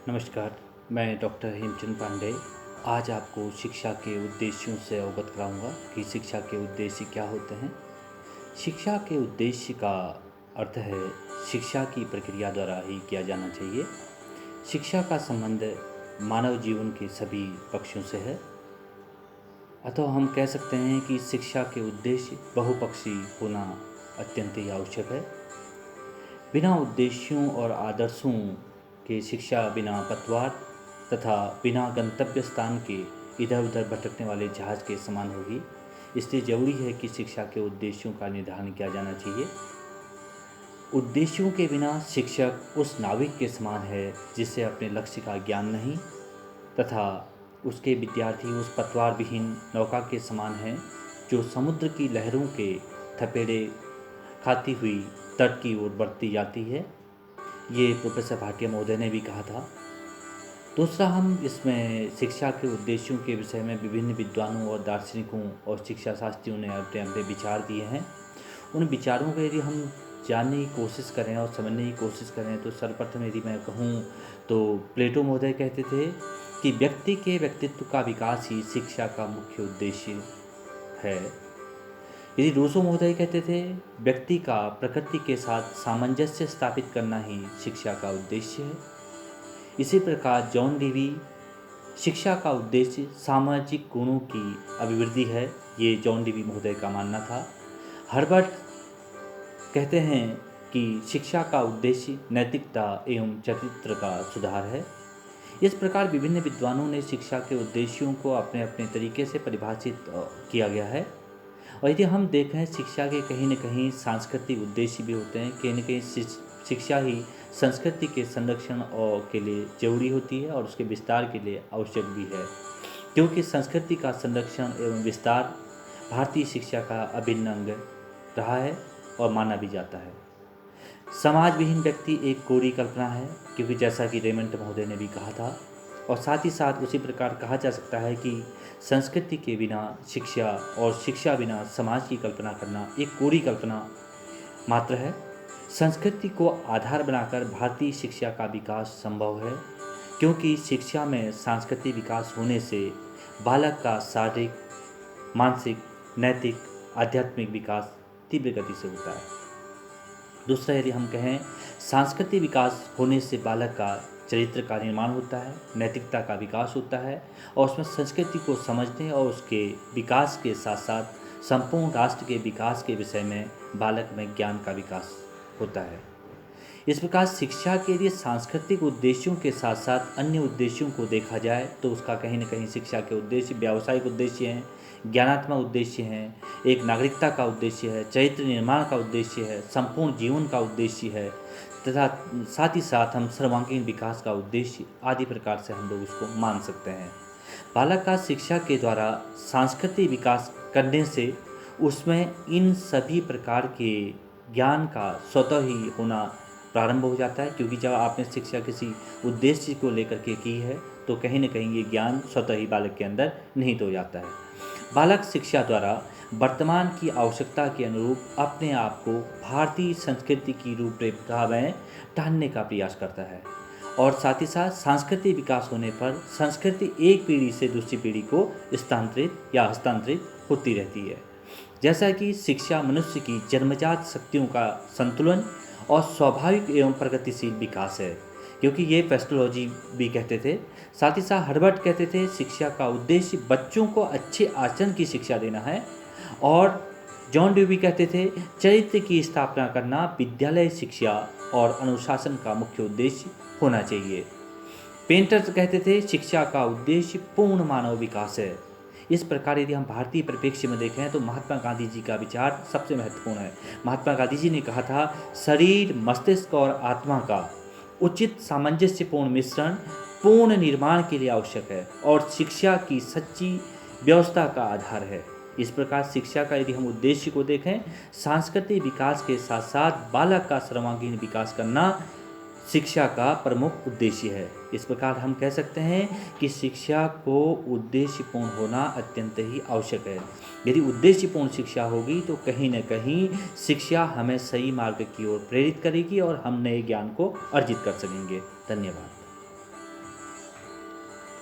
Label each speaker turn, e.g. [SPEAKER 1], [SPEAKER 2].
[SPEAKER 1] नमस्कार, मैं डॉक्टर हेमचंद पांडे। आज आपको शिक्षा के उद्देश्यों से अवगत कराऊंगा कि शिक्षा के उद्देश्य क्या होते हैं। शिक्षा के उद्देश्य का अर्थ है शिक्षा की प्रक्रिया द्वारा ही किया जाना चाहिए। शिक्षा का संबंध मानव जीवन के सभी पक्षों से है। अतः हम कह सकते हैं कि शिक्षा के उद्देश्य बहुपक्षी होना अत्यंत ही आवश्यक है। बिना उद्देश्यों और आदर्शों के शिक्षा बिना पतवार तथा बिना गंतव्य स्थान के इधर उधर भटकने वाले जहाज के समान होगी। इसलिए जरूरी है कि शिक्षा के उद्देश्यों का निर्धारण किया जाना चाहिए। उद्देश्यों के बिना शिक्षक उस नाविक के समान है जिसे अपने लक्ष्य का ज्ञान नहीं, तथा उसके विद्यार्थी उस पतवार विहीन नौका के समान हैं जो समुद्र की लहरों के थपेड़े खाती हुई तट की ओर बढ़ती जाती है। ये प्रोफेसर भाटिया महोदय ने भी कहा था। दूसरा, हम इसमें शिक्षा के उद्देश्यों के विषय में विभिन्न विद्वानों और दार्शनिकों और शिक्षा शास्त्रियों ने अपने अपने विचार दिए हैं। उन विचारों को यदि हम जानने की कोशिश करें और समझने की कोशिश करें तो सर्वप्रथम यदि मैं कहूँ तो प्लेटो महोदय कहते थे कि व्यक्ति के व्यक्तित्व का विकास ही शिक्षा का मुख्य उद्देश्य है। यदि रूसो महोदय कहते थे व्यक्ति का प्रकृति के साथ सामंजस्य स्थापित करना ही शिक्षा का उद्देश्य है। इसी प्रकार जॉन डेवी शिक्षा का उद्देश्य सामाजिक गुणों की अभिवृद्धि है, ये जॉन डेवी महोदय का मानना था। हर्बर्ट कहते हैं कि शिक्षा का उद्देश्य नैतिकता एवं चरित्र का सुधार है। इस प्रकार विभिन्न विद्वानों ने शिक्षा के उद्देश्यों को अपने अपने तरीके से परिभाषित किया गया है। और यदि हम देखें शिक्षा के कहीं न कहीं सांस्कृतिक उद्देश्य भी होते हैं। कहीं न कहीं शिक्षा ही संस्कृति के संरक्षण और के लिए जरूरी होती है और उसके विस्तार के लिए आवश्यक भी है, क्योंकि संस्कृति का संरक्षण एवं विस्तार भारतीय शिक्षा का अभिन्न अंग रहा है और माना भी जाता है। समाज विहीन व्यक्ति एक कोरी कल्पना है, क्योंकि जैसा कि रेमंड महोदय ने भी कहा था। और साथ ही साथ उसी प्रकार कहा जा सकता है कि संस्कृति के बिना शिक्षा और शिक्षा बिना समाज की कल्पना करना एक कोरी कल्पना मात्र है। संस्कृति को आधार बनाकर भारतीय शिक्षा का विकास संभव है, क्योंकि शिक्षा में सांस्कृतिक विकास होने से बालक का शारीरिक, मानसिक, नैतिक, आध्यात्मिक विकास तीव्र गति से होता है। दूसरा, यदि हम कहें सांस्कृतिक विकास होने से बालक का चरित्र का निर्माण होता है, नैतिकता का विकास होता है और उसमें संस्कृति को समझने और उसके विकास के साथ साथ संपूर्ण राष्ट्र के विकास के विषय में बालक में ज्ञान का विकास होता है। इस प्रकार शिक्षा के लिए सांस्कृतिक उद्देश्यों के साथ साथ अन्य उद्देश्यों को देखा जाए तो उसका कहीं न कहीं शिक्षा के उद्देश्य व्यावसायिक उद्देश्य हैं, ज्ञानात्मक उद्देश्य हैं, एक नागरिकता का उद्देश्य है, चरित्र निर्माण का उद्देश्य है, संपूर्ण जीवन का उद्देश्य है, तथा साथ ही साथ हम सर्वांगीण विकास का उद्देश्य आदि प्रकार से हम लोग इसको मान सकते हैं। बालक का शिक्षा के द्वारा सांस्कृतिक विकास करने से उसमें इन सभी प्रकार के ज्ञान का स्वतः ही होना प्रारंभ हो जाता है, क्योंकि जब आपने शिक्षा किसी उद्देश्य को लेकर के की है तो कहीं न कहीं ये ज्ञान स्वतः ही बालक के अंदर निहित हो जाता है। बालक शिक्षा द्वारा वर्तमान की आवश्यकता के अनुरूप अपने आप को भारतीय संस्कृति की रूपरेखा में ढालने का प्रयास करता है और साथ ही साथ सांस्कृतिक विकास होने पर संस्कृति एक पीढ़ी से दूसरी पीढ़ी को स्थानांतरित या हस्तांतरित होती रहती है। जैसा कि शिक्षा मनुष्य की जन्मजात शक्तियों का संतुलन और स्वाभाविक एवं प्रगतिशील विकास है, क्योंकि ये पेस्टोलॉजी भी कहते थे। साथ ही साथ हर्बर्ट कहते थे शिक्षा का उद्देश्य बच्चों को अच्छे आचरण की शिक्षा देना है, और जॉन डेवी कहते थे चरित्र की स्थापना करना विद्यालय शिक्षा और अनुशासन का मुख्य उद्देश्य होना चाहिए। पेंटर कहते थे शिक्षा का उद्देश्य पूर्ण मानव विकास है। इस प्रकार यदि हम भारतीय परिप्रेक्ष्य में देखें तो महात्मा गांधी जी का विचार सबसे महत्वपूर्ण है। महात्मा गांधी जी ने कहा था शरीर, मस्तिष्क और आत्मा का उचित सामंजस्यपूर्ण मिश्रण पूर्ण निर्माण के लिए आवश्यक है और शिक्षा की सच्ची व्यवस्था का आधार है। इस प्रकार शिक्षा का यदि हम उद्देश्य को देखें, सांस्कृतिक विकास के साथ साथ बालक का सर्वांगीण विकास करना शिक्षा का प्रमुख उद्देश्य है। इस प्रकार हम कह सकते हैं कि शिक्षा को उद्देश्यपूर्ण होना अत्यंत ही आवश्यक है। यदि उद्देश्यपूर्ण शिक्षा होगी तो कहीं न कहीं शिक्षा हमें सही मार्ग की ओर प्रेरित करेगी और हम नए ज्ञान को अर्जित कर सकेंगे। धन्यवाद।